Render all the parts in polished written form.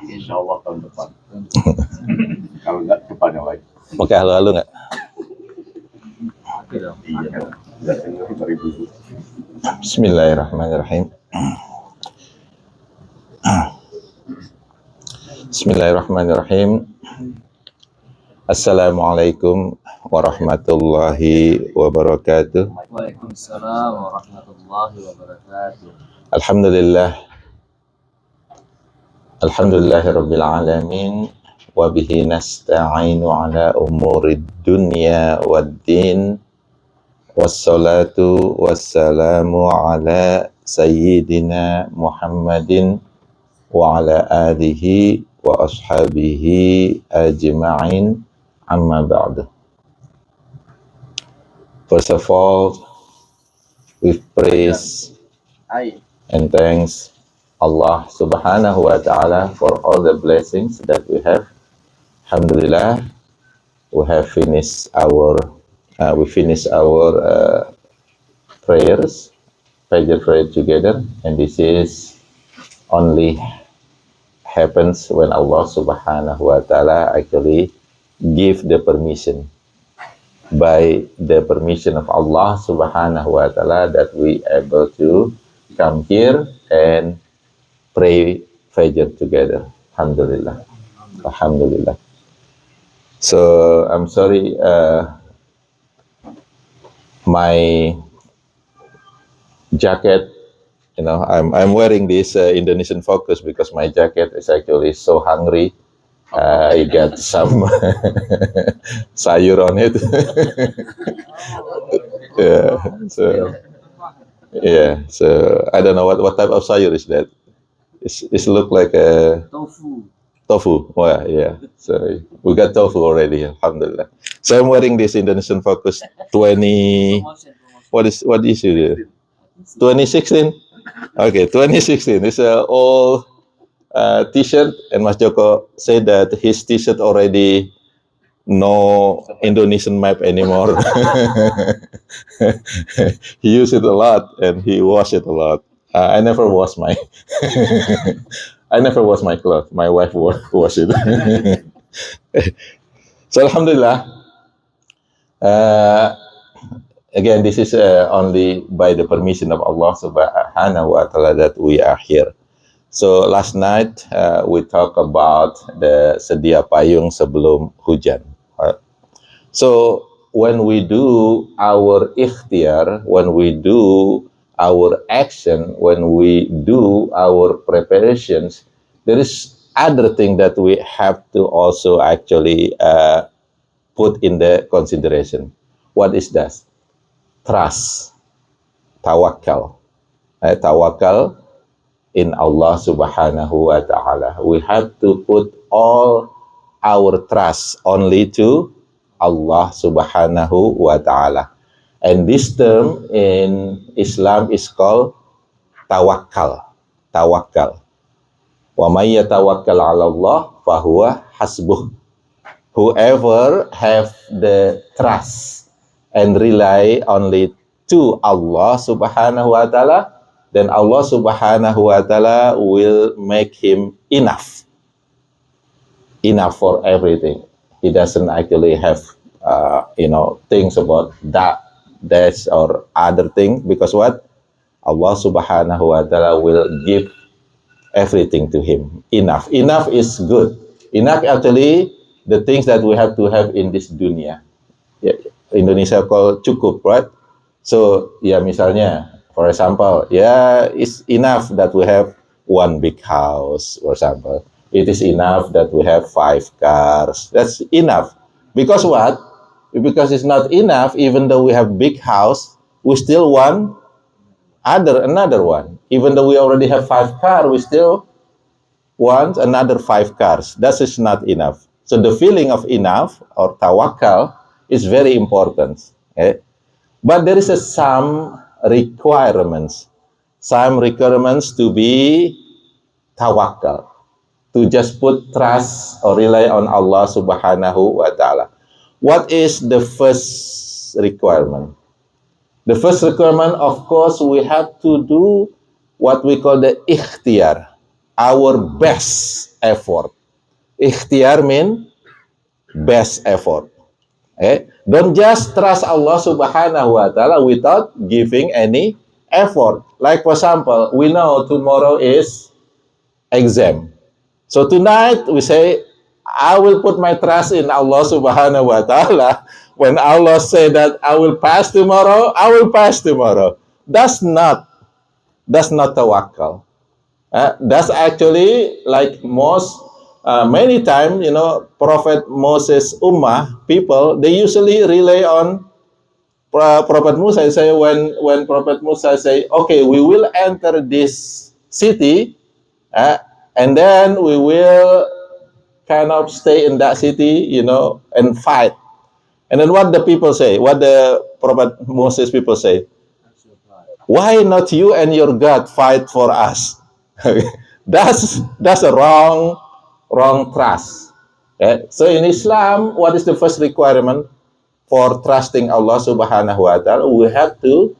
Insya Allah tahun depan. Kalau nggak depannya lagi. Oke, halo-halo nggak? Bismillahirrahmanirrahim. Bismillahirrahmanirrahim. Assalamualaikum warahmatullahi wabarakatuh. Waalaikumsalam warahmatullahi wabarakatuh. Alhamdulillah. Alhamdulillahirabbil alamin wa bihi nasta'inu ala umurid dunya waddin. Wassalatu wassalamu ala sayyidina Muhammadin wa ala alihi wa ashabihi ajma'in, amma ba'du. First of all, we praise and thanks Allah subhanahu wa ta'ala for all the blessings that we have. Alhamdulillah, we have finished our prayers, Fajr prayer together, and this is only happens when Allah subhanahu wa ta'ala actually give the permission. By the permission of Allah subhanahu wa ta'ala that we able to come here and pray Fajr together. Alhamdulillah. Alhamdulillah. So I'm sorry, my jacket, I'm wearing this Indonesian Focus because my jacket is actually so hungry. I got some sayur on it. So I don't know what type of sayur is that. It look like a tofu. Oh yeah. So we got tofu already. Alhamdulillah. So I'm wearing this Indonesian Focus 20. What is it? 2016. Okay, 2016. It's a old T-shirt, and Mas Joko said that his T-shirt already no Indonesian map anymore. He used it a lot and he washed it a lot. I never wash my clothes. My wife wash it. So Alhamdulillah. Again, this is only by the permission of Allah subhanahu wa ta'ala that we are here. So last night we talked about the sedia payung sebelum hujan. So when we do our ikhtiar, when we do our action, when we do our preparations, there is other thing that we have to also actually put in the consideration. What is that? Trust, tawakal. Tawakal in Allah subhanahu wa ta'ala. We have to put all our trust only to Allah subhanahu wa ta'ala. And this term in Islam is called tawakal. Tawakal. Wa may yatawakkal 'ala Allah fahuwa hasbuh. Whoever have the trust and rely only to Allah subhanahu wa ta'ala, then Allah subhanahu wa ta'ala will make him enough. Enough for everything. He doesn't actually have things about that or other thing, because what? Allah subhanahu wa ta'ala will give everything to him. Enough. Enough is good. Enough actually the things that we have to have in this dunia. Yeah, Indonesia call cukup, right? So, misalnya, for example, it's enough that we have one big house, for example. It is enough that we have 5 cars. That's enough. Because what? Because it's not enough, even though we have big house, we still want another one. Even though we already have 5 cars, we still want another 5 cars. That is not enough. So the feeling of enough or tawakal is very important. Okay? But there is some requirements to be tawakal, to just put trust or rely on Allah subhanahu wa ta'ala. What is the first requirement? The first requirement, of course, we have to do what we call the ikhtiar, our best effort. Ikhtiar means best effort. Don't just trust Allah Subhanahu wa Ta'ala without giving any effort. Like, for example, we know tomorrow is exam. So tonight we say, I will put my trust in Allah Subhanahu wa Ta'ala. When Allah said that I will pass tomorrow, I will pass tomorrow. That's not tawakkul. That's actually like many times, Prophet Moses Ummah people, they usually rely on Prophet Musa. Say when Prophet Musa say, okay, we will enter this city, and then we will kind of stay in that city, and fight. And then what the people say, what the Prophet Moses people say, why not you and your God fight for us? That's a wrong trust. So in Islam, what is the first requirement for trusting Allah Subhanahu wa Ta'ala? We have to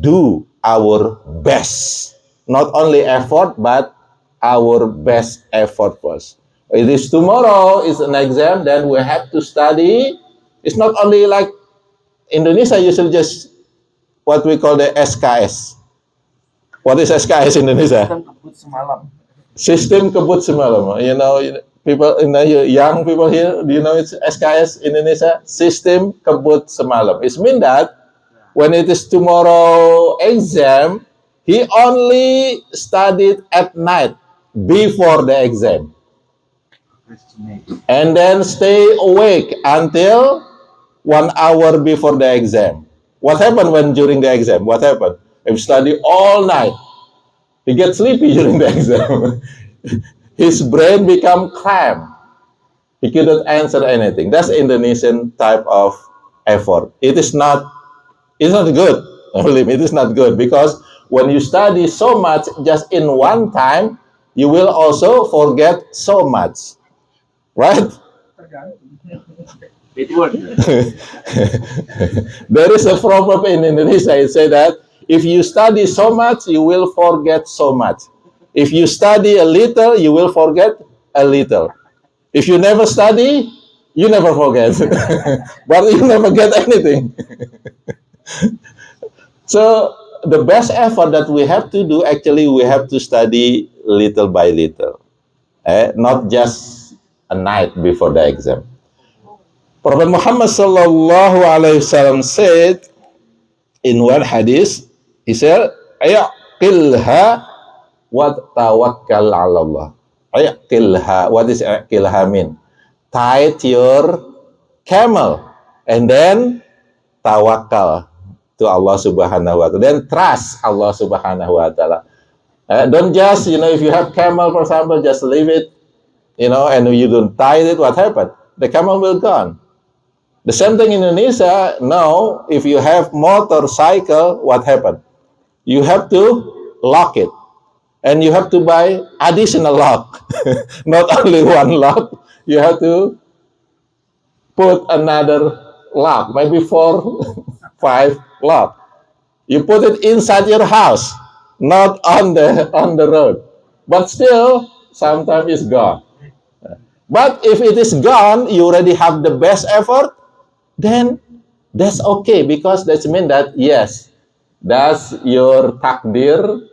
do our best, not only effort, but our best effort first. It is tomorrow is an exam, then we have to study. It's not only like Indonesia usually just what we call the SKS. What is SKS in Indonesia? Sistem kebut semalam. People, young people here, do you know it's SKS in Indonesia? Sistem kebut semalam. It means that when it is tomorrow exam, he only studied at night before the exam. And then stay awake until 1 hour before the exam. What happened when during the exam? What happened? If you study all night, he gets sleepy during the exam. His brain become cramped. He couldn't answer anything. That's Indonesian type of effort. It's not good. Believe me, it is not good, because when you study so much just in one time, you will also forget so much. Right? There is a proverb in Indonesia. It says that if you study so much, you will forget so much. If you study a little, you will forget a little. If you never study, you never forget. But you never get anything. So the best effort that we have to do, actually, we have to study little by little. Not just a night before the exam. Prophet Muhammad sallallahu alaihi wasallam said in one hadith, he said, "Aqilha wa tawakkal 'ala Allah." Aqilha, what does aqilha mean? Tie your camel and then tawakkal to Allah Subhanahu wa Ta'ala. Then trust Allah Subhanahu wa Ta'ala. Don't just, if you have camel, for example, just leave it, and you don't tie it, what happened? The camel will gone. The same thing in Indonesia. Now, if you have motorcycle, what happened? You have to lock it. And you have to buy additional lock. Not only one lock. You have to put another lock. Maybe 4, 5 lock. You put it inside your house. Not on the road. But still, sometimes it's gone. But if it is gone, you already have the best effort, then that's okay, because that means that, yes, that's your takdir,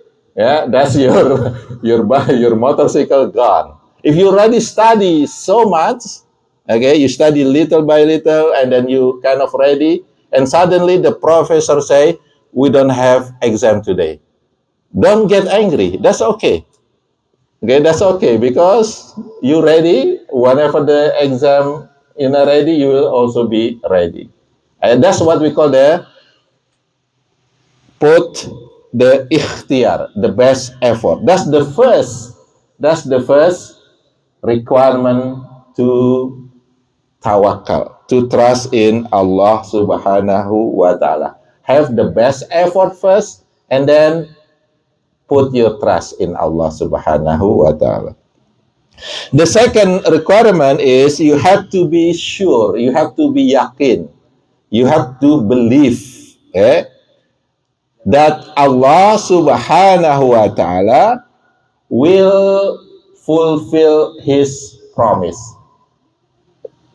that's your motorcycle gone. If you already study so much, okay, you study little by little, and then you kind of ready, and suddenly the professor say, we don't have exam today. Don't get angry. That's okay. Okay, that's okay, because you ready. Whenever the exam ready, you will also be ready. And that's what we call put the ikhtiar, the best effort. That's the first requirement to tawakkal, to trust in Allah Subhanahu wa Ta'ala. Have the best effort first, and then put your trust in Allah Subhanahu wa Ta'ala. The second requirement is you have to be sure, you have to be yakin, you have to believe that Allah subhanahu wa ta'ala will fulfill his promise.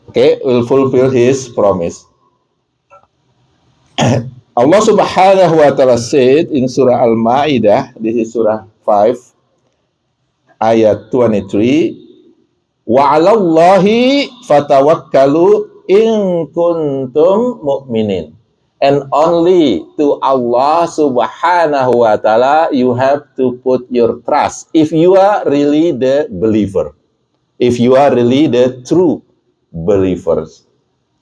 Okay, will fulfill his promise. Allah subhanahu wa ta'ala said in Surah Al-Ma'idah, this is Surah 5, ayat 23, وَعَلَى اللَّهِ فَتَوَكَّلُوا إِن كُنتُم مُؤْمِنِينَ. And only to Allah subhanahu wa ta'ala you have to put your trust if you are really the believer, if you are really the true believers.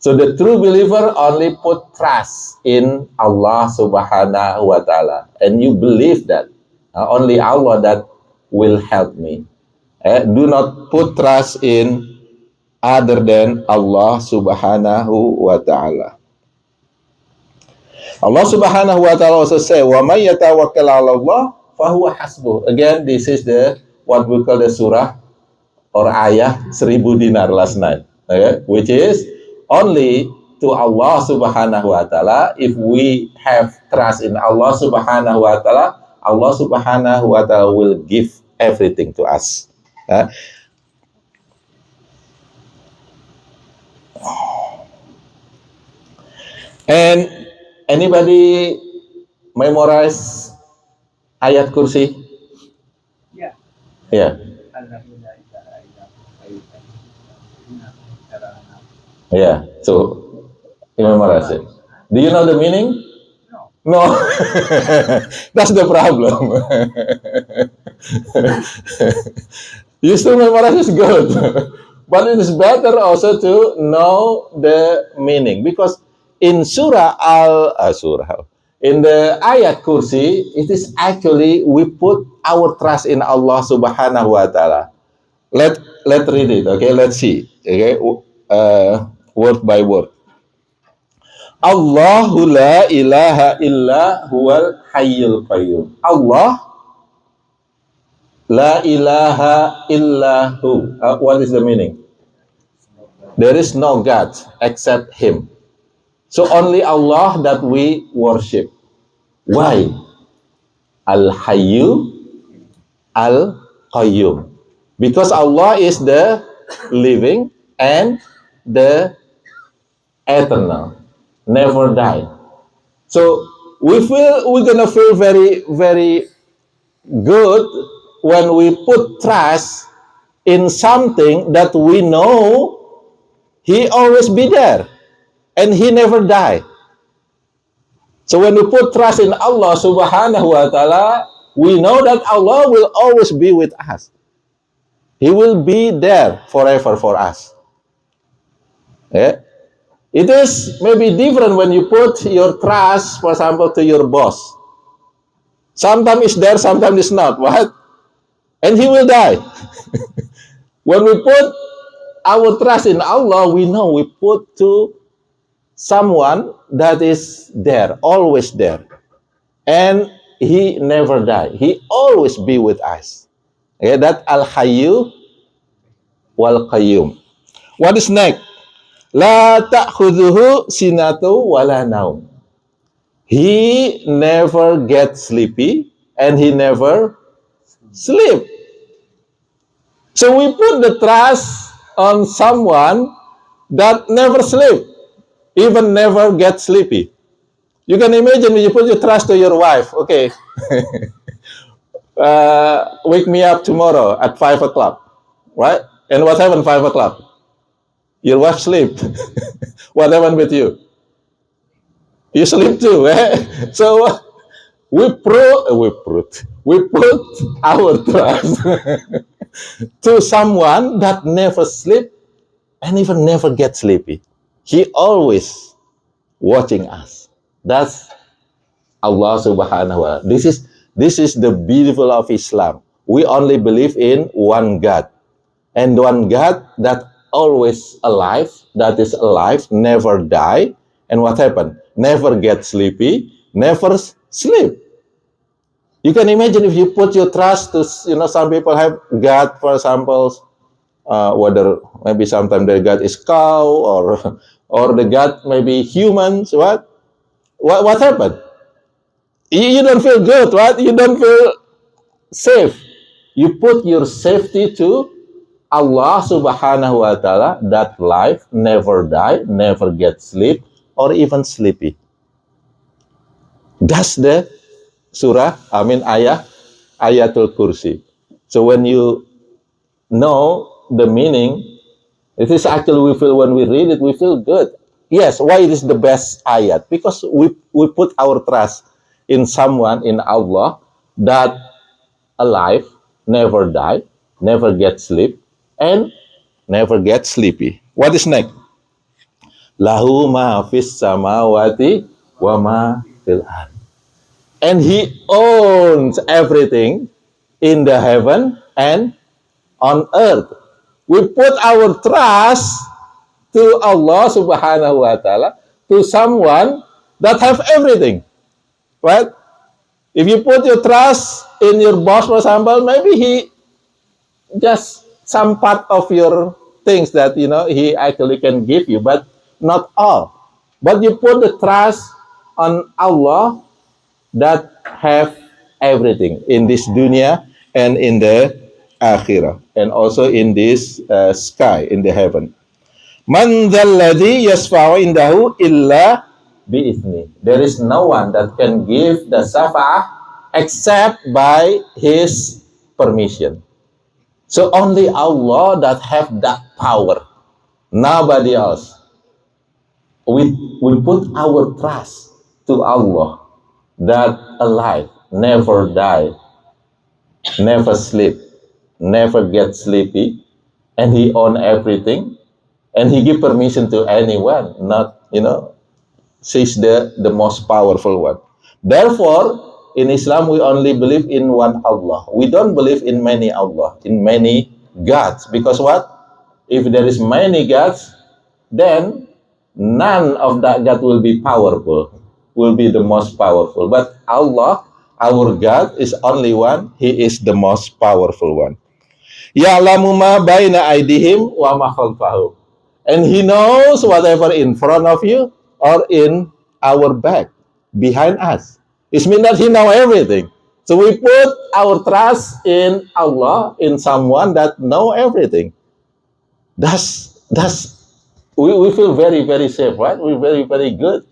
So the true believer only put trust in Allah subhanahu wa ta'ala, and you believe that only Allah that will help me. Do not put trust in other than Allah subhanahu wa ta'ala. Allah subhanahu wa ta'ala also say, وَمَنْ يَتَوَكَّلْ عَلَى اللَّهِ فَهُوَ حَسْبُهُ. Again, this is the what we call the surah or ayah 1000 dinar last night, okay? Which is only to Allah subhanahu wa ta'ala. If we have trust in Allah subhanahu wa ta'ala, Allah subhanahu wa ta'ala will give everything to us. And anybody memorize ayat kursi? Yeah. Yeah. Yeah. So you memorize it. Do you know the meaning? No. That's the problem. You still memorize is good. But it is better also to know the meaning, because in in the ayat kursi, it is actually we put our trust in Allah subhanahu wa ta'ala. Let's read it, okay? Let's see, okay? Word by word. Allahu la ilaha illa huwal hayyul qayyum. Allah la ilaha illa hu. What is the meaning? There is no God except Him. So only Allah that we worship. Why? Al-Hayyu Al-Qayyum. Because Allah is the living and the eternal, never die. So we're gonna feel very, very good when we put trust in something that we know He always be there and He never die. So when we put trust in Allah subhanahu wa ta'ala, we know that Allah will always be with us. He will be there forever for us. Yeah? It is maybe different when you put your trust, for example, to your boss. Sometimes it's there, sometimes it's not. What? And he will die. When we put our trust in Allah, we know we put to someone that is there, always there. And He never die. He always be with us. Okay, that Al-Hayyu Wal-Qayyum. What is next? La ta'khudhuhu sinatu wala naum. He never gets sleepy and He never sleep. So we put the trust on someone that never sleep, even never get sleepy. You can imagine when you put your trust to your wife. Okay, wake me up tomorrow at 5 o'clock, right? And what happened 5 o'clock? Your wife sleep. What happened with you? You sleep too, eh? So we put our trust to someone that never sleep and even never get sleepy. He always watching us. That's Allah subhanahu wa ta'ala. This is the beautiful of Islam. We only believe in one God. And one God that always alive, that is alive, never die. And what happened? Never get sleepy, never sleep. You can imagine if you put your trust to, some people have God, for example, whether maybe sometimes the God is cow or the God maybe humans. What happened? You don't feel good, right? You don't feel safe. You put your safety to Allah subhanahu wa ta'ala, that life never die, never get sleep, or even sleepy. That's the ayatul kursi. So when you know the meaning, it is actually we feel when we read it, we feel good. Yes, why it is the best ayat? Because we put our trust in someone, in Allah, that alive, never die, never get sleep, and never get sleepy. What is next? Lahu ma fis samawati wa ma fil ard. And he owns everything in the heaven and on earth. We put our trust to Allah subhanahu wa ta'ala, to someone that have everything, right? If you put your trust in your boss, for example, maybe he just some part of your things that he actually can give you, but not all. But you put the trust on Allah that have everything in this dunya and in the akhirah, and also in this sky, in the heaven. Man dzalladzi yasfa'u indahu illa bi'izni. There is no one that can give the syafa'ah except by his permission. So only Allah that have that power. Nobody else. We put our trust to Allah that alive, never die, never sleep, never get sleepy, and he own everything, and he give permission to anyone, not, she's the most powerful one. Therefore, in Islam, we only believe in one Allah. We don't believe in many Allah, in many gods. Because what? If there is many gods, then none of that God will be powerful, will be the most powerful. But Allah, our God, is only one. He is the most powerful one. Ya'lamu ma baina aydihim wa ma khalfahum. And He knows whatever in front of you or in our back, behind us. It means that He knows everything. So we put our trust in Allah, in someone that know everything. We feel very, very safe, right? We're very, very good.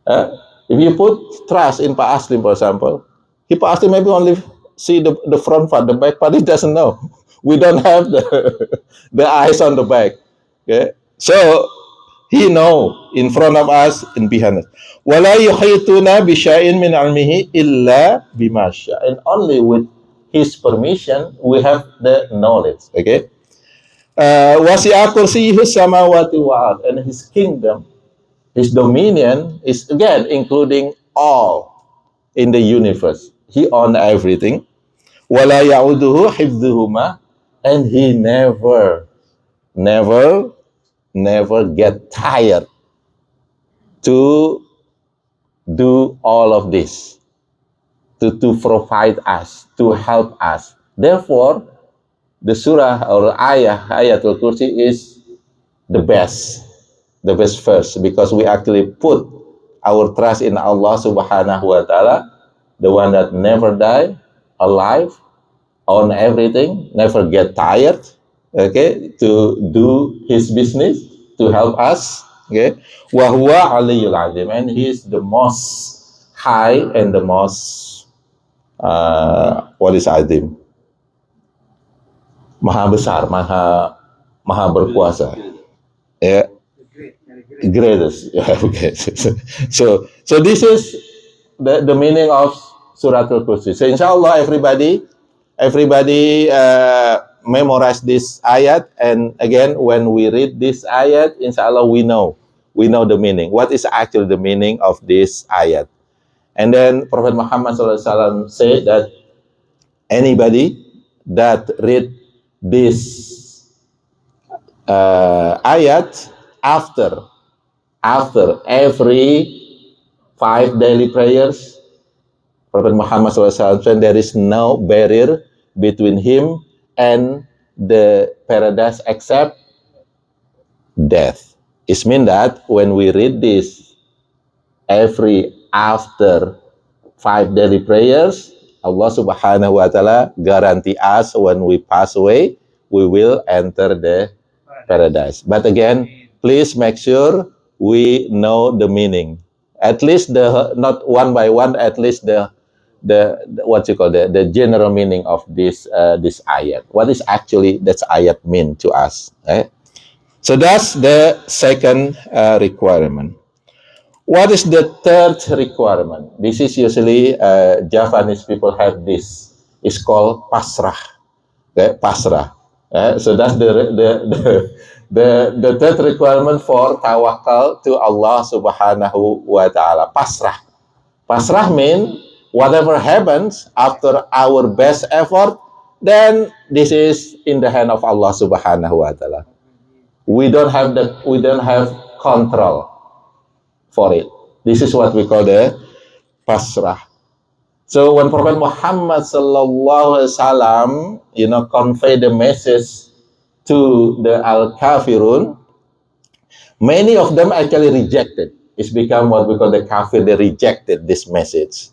If you put trust in Pak Aslim, for example, Pak Aslim maybe only see the front part, the back part, he doesn't know. We don't have the eyes on the back. Okay? So, he know in front of us and behind us. وَلَا يُحِيطُونَ بِشَيْءٍ مِنْ عِلْمِهِ إِلَّا بِمَا شَاءَ. And only with His permission, we have the knowledge. Okay? وَسِعَ كُرْسِيهُ السَّمَاوَاتِ وَالْأَرْضِ. And His kingdom, His dominion is, again, including all in the universe. He owns everything. وَلَا يَعُدُهُ حِفْظُهُمَا. And He never get tired to do all of this, to provide us, to help us. Therefore, the surah or ayatul kursi is the best verse, because we actually put our trust in Allah subhanahu wa ta'ala, the one that never die, alive, own everything, never get tired, okay, to do His business, to help us, okay. Wa huwa aliyul azim, and He is the most high and the most what is azim? Maha besar, maha berkuasa. Yeah. Greatest. Yeah, okay. So this is the meaning of Suratul Kursi. So inshallah everybody memorize this ayat, and again when we read this ayat, inshallah we know the meaning. What is actually the meaning of this ayat? And then Prophet Muhammad SAW said that anybody that read this ayat after every 5 daily prayers, Prophet Muhammad SAW said there is no barrier between him and the paradise except death. It means that when we read this after 5 daily prayers, Allah Subhanahu wa Ta'ala guarantee us when we pass away, we will enter the paradise. But again, please make sure we know the meaning. At least not one by one, at least the what you call the general meaning of this ayat. What is actually that ayat mean to us? Right? So that's the second requirement. What is the third requirement? This is usually Javanese people have this. It's called pasrah. Okay? Pasrah. So that's the third requirement for tawakal to Allah Subhanahu wa Ta'ala. Pasrah. Pasrah means whatever happens after our best effort, then this is in the hand of Allah Subhanahu wa Ta'ala. We don't have control for it. This is what we call the pasrah. So when Prophet Muhammad sallallahu alaihi wasallam, convey the message to the al-kafirun, many of them actually rejected. It's become what we call the kafir. They rejected this message.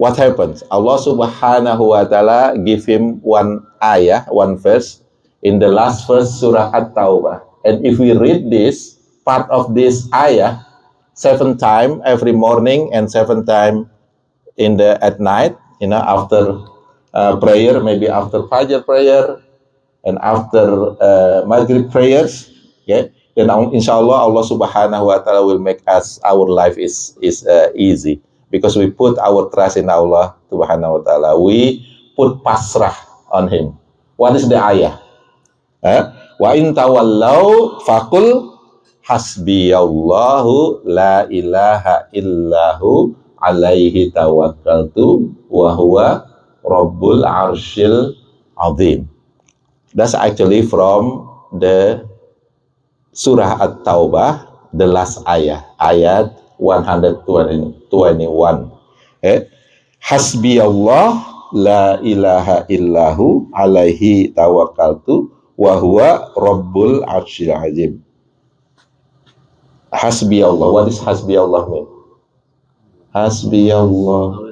What happens? Allah Subhanahu wa Ta'ala give him one ayah, one verse in the last verse Surah At-Taubah. And if we read this part of this ayah 7 times every morning and 7 times at night, after prayer, maybe after Fajr prayer and after Maghrib prayers, okay, then inshallah Allah Subhanahu wa Ta'ala will make our life is easy, because we put our trust in Allah Subhanahu wa Ta'ala. We put pasrah on Him. What is the ayah? Wa in tawallau faqul hasbiyallahu la ilaha illahu alaihi tawakkaltu wa huwa rabbul arsyil azim. That's actually from the Surah At-Taubah, the last ayat 121. Hasbiyallah la ilaha illahu alaihi tawakkaltu wa huwa rabbul arsyil azim. Hasbiyallah. What does hasbiyallah mean? Hasbiyallah.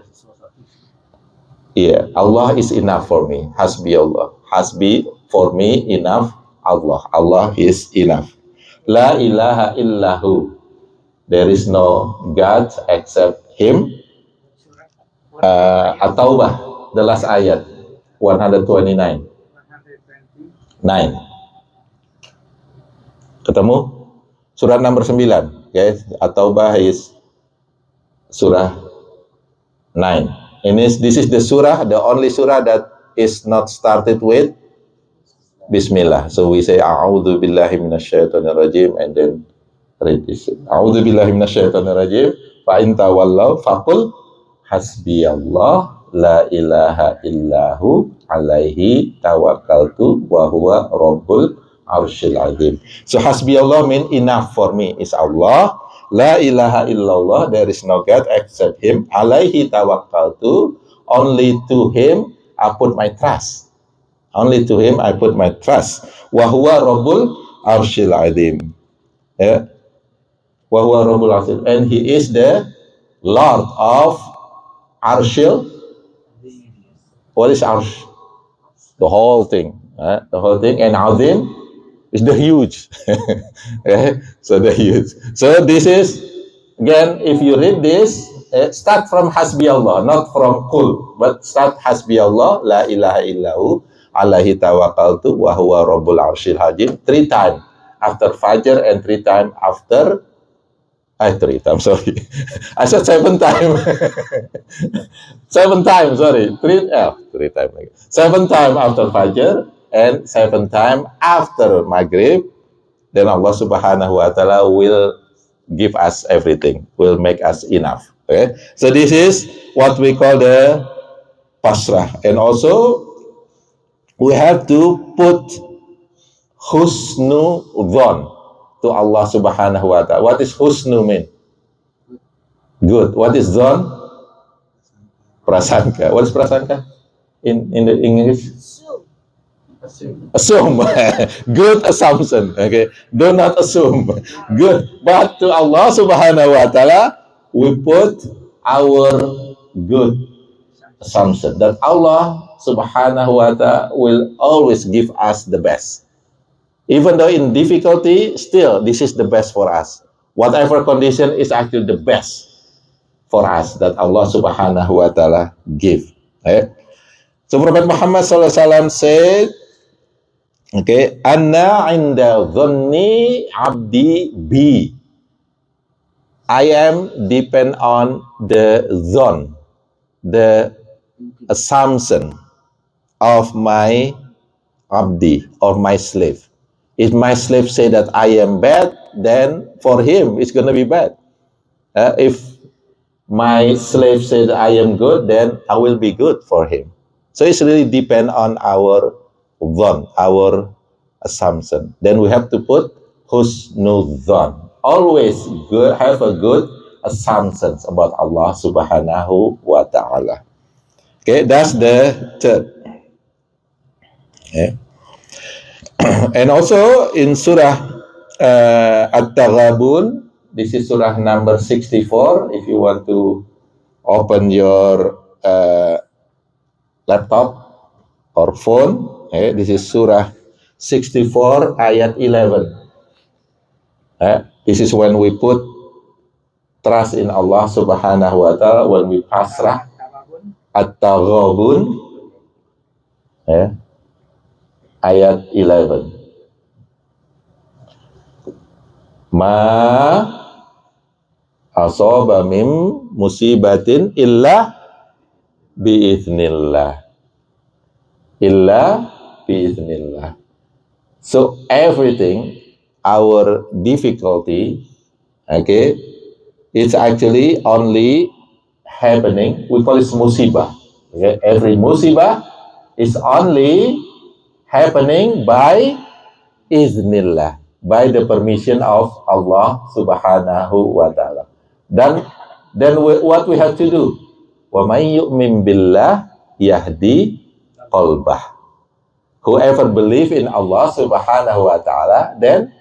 Yeah, Allah is enough for me. Hasbiyallah. Hasbi for me enough. Allah. Allah is enough. La ilaha illahu. There is no God except Him. At-Taubah, the last ayat, 129. 9. Ketemu? Surah nomor 9. Guys, At-Taubah is surah 9. And this is the surah, the only surah that is not started with Bismillah. So we say, A'udhu billahi minasyaitonir rajim, and then read this. A'udhu billahi minasyaitonir rajim, fa in tawallaw faqul hasbiyallah la ilaha illahu alaihi tawakkaltu wa huwa rabbul arsyil azim. So hasbiyallah mean enough for me is Allah. La ilaha illallah, there is no God except Him. Alaihi tawakkaltu, only to Him I put my trust. Only to Him I put my trust. Wa huwa rabbul arsyil azim. Yeah. Wa huwa rabbul arsyil, and He is the Lord of arsyil. What is arsh? The whole thing. The whole thing. And azim is the huge. Okay? So the huge. So this is, again, if you read this, start from hasbi Allah, not from qul, but start hasbi Allah, la ilaha illahu, alaihi tawakkaltu, wa huwa rabbul arsyil azim, 3 times after Fajr and 3 times after 3 times, sorry. I said 7 times. 7 times, sorry. 3 times. 7 times after Fajr and 7 times after Maghrib. Then Allah Subhanahu wa Ta'ala will give us everything, will make us enough. Okay? So this is what we call the pasrah. And also, we have to put husnu dhon to Allah Subhanahu wa Ta'ala. What is husnu mean? Good. What is dhon? Prasangka. What is prasangka in the English? Assume. Good assumption. Okay. Do not assume. Good. But to Allah Subhanahu wa Ta'ala, we put our good assumption that Allah subhanahu wa ta'ala will always give us the best. Even though in difficulty, still this is the best for us. Whatever condition is actually the best for us that Allah subhanahu wa ta'ala give. Okay? So Prophet Muhammad sallallahu alaihi wasallam said, okay, Anna inda dhanni abdi bi. I am depend on the zon, the assumption of my abdi or my slave. If my slave say that I am bad, then for him it's going to be bad. If my slave says I am good, then I will be good for him. So it's really depend on our dhan, our assumption. Then we have to put husnul dhan. Always good, have a good assumptions about Allah subhanahu wa ta'ala. Okay, that's the third. Okay. And also in Surah At-Taghabun, this is Surah number 64. If you want to open your laptop or phone, okay, this is Surah 64 ayat 11. This is when we put trust in Allah subhanahu wa ta'ala, when we pasrah. At-Taghabun, ayat 11. Ma asaba min musibatin illa biiznillah. Illa biiznillah. So everything, our difficulty, okay, it's actually only happening, we call it musibah. Okay? Every musibah is only happening by iznillah, by the permission of Allah subhanahu wa ta'ala. Then what we have to do? Wa may yu'min billah yahdi qalbah. Whoever believe in Allah subhanahu wa ta'ala, then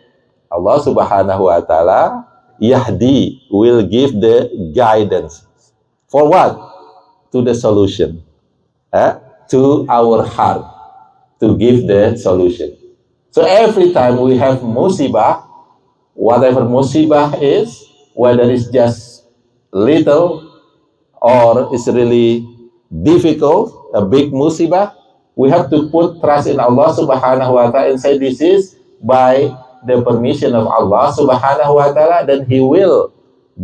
Allah subhanahu wa ta'ala yahdi, will give the guidance. For what? To the solution. To our heart. To give the solution. So every time we have musibah, whatever musibah is, whether it's just little or it's really difficult, a big musibah, we have to put trust in Allah subhanahu wa ta'ala and say this is by the permission of Allah subhanahu wa ta'ala, then He will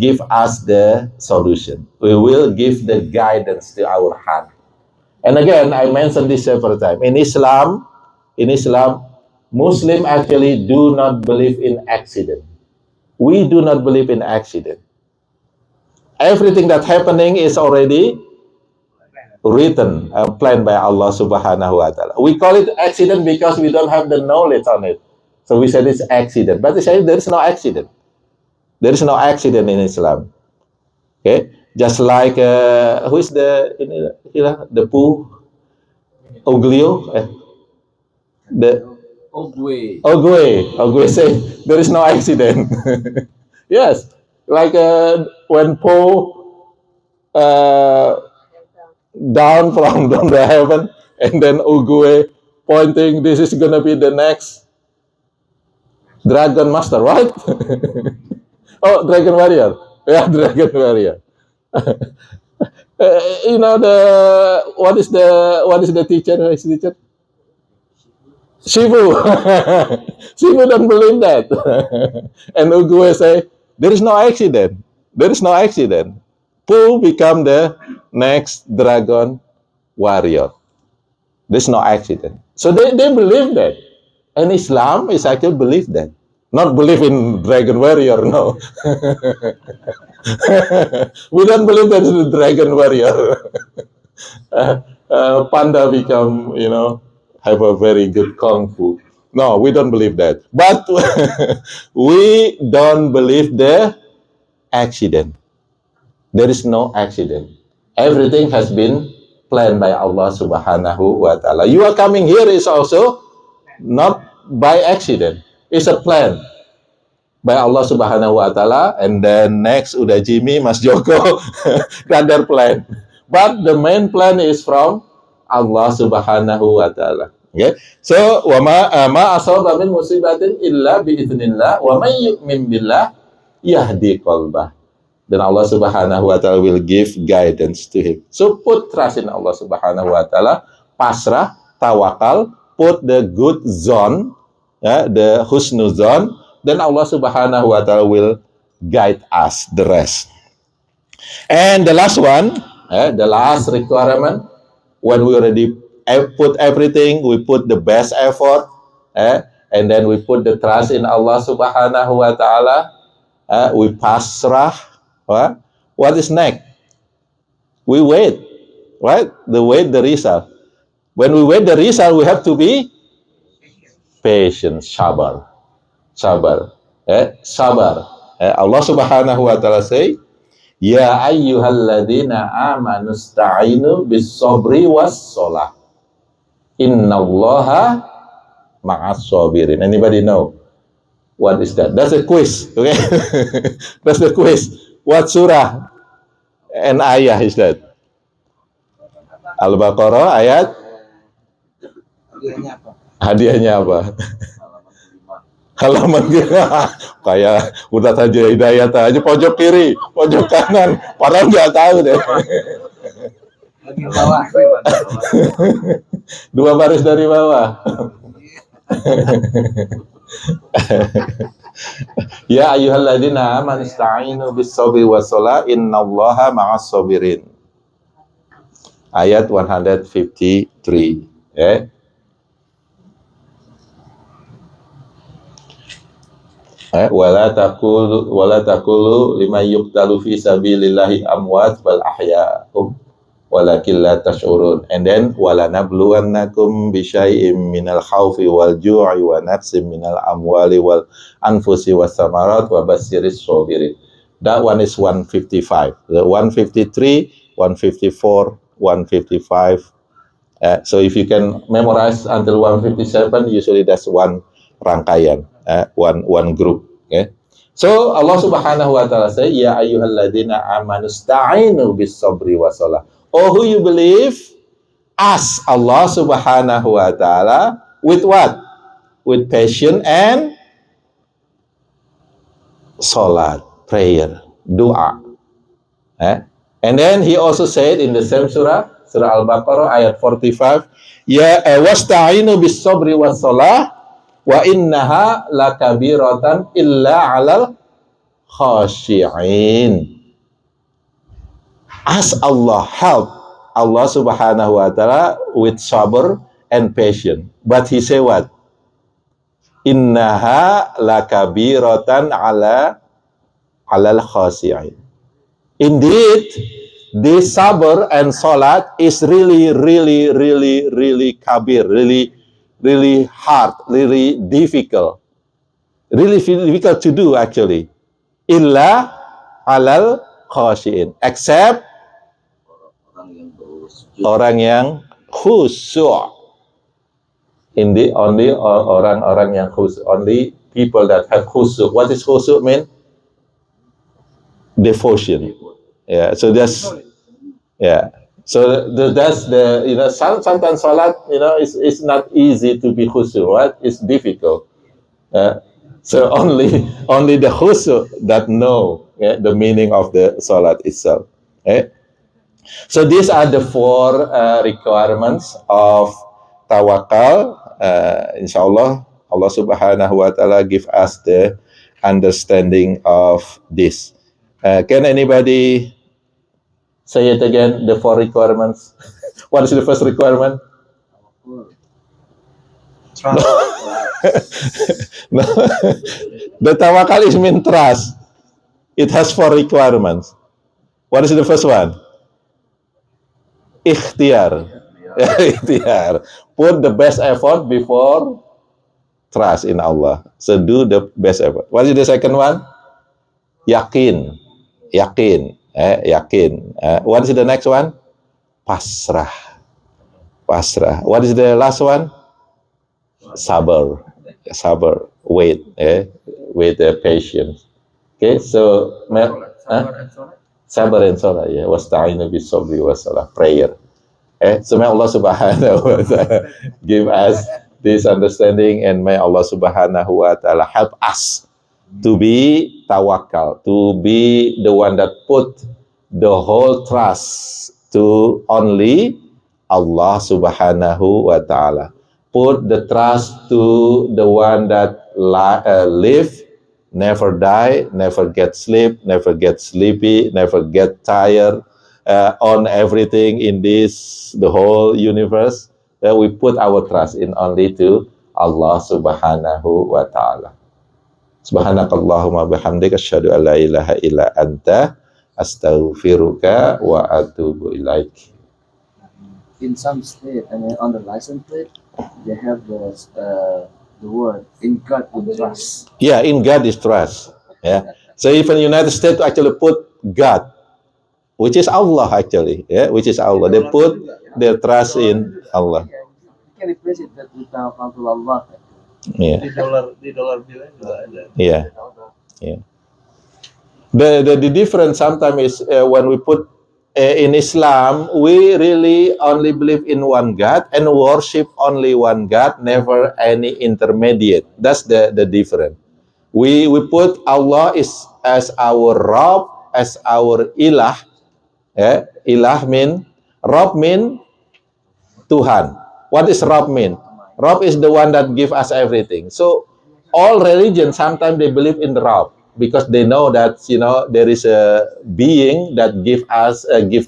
give us the solution. We will give the guidance to our heart. And again, I mentioned this several times. In Islam, Muslims actually do not believe in accident. We do not believe in accident. Everything that's happening is already written, planned by Allah subhanahu wa ta'ala. We call it accident because we don't have the knowledge on it. So we said it's accident. But they say there is no accident. There is no accident in Islam. Okay? Just like, who is the Pooh? Oglio? The Ogwe say there is no accident. Yes, like when Poe down from the heaven, and then Ogwe pointing, this is gonna be the next Dragon Master, right? Oh, Dragon Warrior. Yeah, Dragon Warrior. You know what is the teacher? His teacher? Shivu. Shivu don't believe that. And Ogwe say, there is no accident. There is no accident. Pooh become the next Dragon Warrior. There's no accident. So they believe that. And Islam is actually believe that. Not believe in Dragon Warrior, no. We don't believe that the Dragon Warrior. Panda become, have a very good kung fu. No, we don't believe that. But we don't believe the accident. There is no accident. Everything has been planned by Allah subhanahu wa ta'ala. You are coming here is also not by accident. It's a plan by Allah subhanahu wa ta'ala. And then next, udah Jimmy, Mas Joko, got their plan. but the main plan is from Allah Subhanahu wa taala. Okay? So wa ma asaba min musibatin illa bi idznillah wa may yu'min billah yahdi qalbah. Then Allah Subhanahu wa taala will give guidance to him. So put trust in Allah Subhanahu wa taala, pasrah, tawakal, put the good zone, the husnuzon, then Allah Subhanahu wa taala will guide us the rest. And the last one, the last requirement, when we already put everything, we put the best effort, and then we put the trust in Allah Subhanahu wa taala, we pasrah. What is next? We wait, right? Wait the result. When we wait the result, we have to be patient, sabar. Sabar. Sabar. Allah Subhanahu wa taala say, Ya ayyuhalladzina amanu sta'inu bis-sabri was-shalah. Innallaha ma'as sabirin. Anybody know what is that? That's a quiz, okay? That's the quiz. What surah and ayah is that? Al-Baqarah ayat? Hadiahnya apa? Halaman kiri. Kayak udah saja hidayat aja pojok kiri, pojok kanan. Padahal nggak tahu deh. Dua baris dari bawah. Ya ayyuhalladzina amanu ista'inu bis-sabri was-shalah innallaha ma'as sabirin. Ayat 153. Wala taqulu liman yuqtalu fi sabilillahi amwat bal ahya'um walakin la tash'urun. And then wala nabluwannakum bi syai'im minal khaufi wal ju'i wa naqsim minal amwali wal anfusi was samarat wa basyiris sabirin. That one is 155. The 153, 154, 155. So if you can memorize until 157, usually that's one rangkaian, one group. Okay. So Allah Subhanahu wa taala say, Ya ayyuhalladzina amanu sta'inu bis-sabri was-shalah. Oh, who you believe? Ask Allah Subhanahu wa taala with what? With passion and salat, prayer, doa. And then he also said in the same surah, Surah Al-Baqarah ayat 45, Ya wasta'inu bis-sabri was-shalah wa innaha lakabiratan illa 'alal khashi'in. Ask Allah help Allah Subhanahu wa taala with sabr and patience. But he say what? Innaha lakabiratan 'alal khashi'in. Indeed, this sabr and salat is really kabir, really hard, really difficult to do actually. Illa 'alal khashi'in, except orang yang khusyuk. Indeed, only orang-orang yang khusyuk, only people that have khusyuk. What is khusyuk mean? Devotion. Yeah, so that's So that's the, sometimes salat, it's not easy to be khusyuk, right? It's difficult. So only the khusyuk that know the meaning of the salat itself. So these are the 4 requirements of tawakal. Inshallah, Allah Subhanahu wa taala give us the understanding of this. Can anybody say it again, the 4 requirements? What is the first requirement? No. The tawakal is mean trust. It has 4 requirements. What is the first one? Ikhtiar. Ikhtiar. Put the best effort before trust in Allah. So do the best effort. What is the second one? Yakin. Yakin. What is the next one? Pasrah. Pasrah. What is the last one? Sabar. Sabar. Wait. With patience. Okay, so Sabar and salah, ya. Wasta'inu bis-sabri was-salah, prayer. So may Allah Subhanahu wa Ta'ala give us this understanding, and may Allah Subhanahu wa Ta'ala help us to be tawakal, to be the one that put the whole trust to only Allah Subhanahu wa Ta'ala. Put the trust to the one that live, never die, never get sleep, never get sleepy, never get tired, on everything in the whole universe. We put our trust in only to Allah Subhanahu wa Ta'ala. Subhanakallahumma bihamdika asyhadu an la ilaha illa anta astaghfiruka wa atubu ilaik. In some state, on the license plate, they have the word "in God we trust." Yeah, in God is trust. Yeah. So even United States actually put God, which is Allah actually. Yeah, which is Allah. They put their trust in Allah. You can replace it with Allah. Yeah. Di dolar bill juga ada. Yeah. Yeah. The difference sometimes is when we put in Islam, we really only believe in one God and worship only one God, never any intermediate. That's the difference. We put Allah as our Rabb, as our Ilah. Ilah Rabb mean Tuhan. What is Rabb mean? Rabb is the one that give us everything. So all religions sometimes they believe in the Rabb because they know that there is a being that give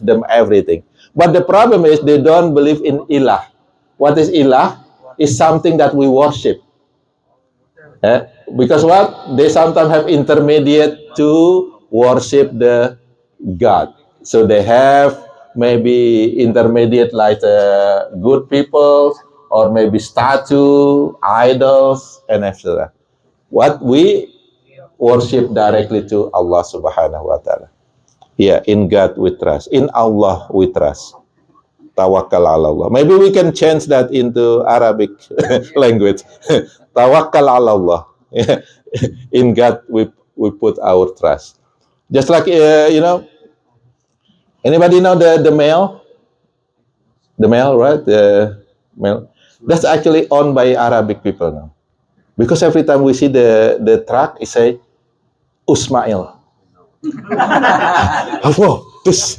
them everything. But the problem is they don't believe in Ilah. What is Ilah? Is something that we worship. Because what? They sometimes have intermediate to worship the God. So they have maybe intermediate like good people, or maybe statue, idols, and etc. What we worship directly to Allah Subhanahu wa Ta'ala. Yeah, in God we trust. In Allah we trust. Tawakkal ala Allah. Maybe we can change that into Arabic language. Tawakkal ala Allah. Yeah. In God we put our trust. Just like anybody know the mail? The mail, right? The mail. That's actually owned by Arabic people now. Because every time we see the truck, it say Usmail. Oh, this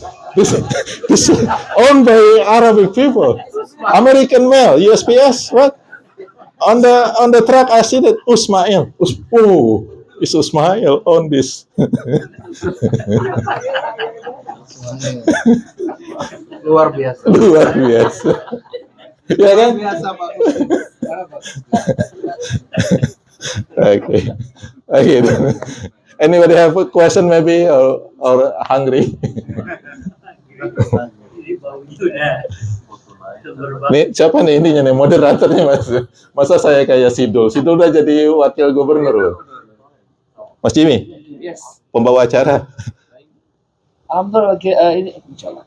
owned by Arabic people. American mail, USPS, what? On the truck I see that Usmail. Oh, it's Usmail on this. Luar biasa. Luar biasa. Ya kan? Okay. Okay. Anybody have a question maybe or hungry? Nih siapa nih ininya nih moderatornya Mas? Masa saya kayak Sidul? Sidul udah jadi wakil gubernur loh. Mas Jimmy? Yes. Pembawa acara. Alhamdulillah ini insyaallah.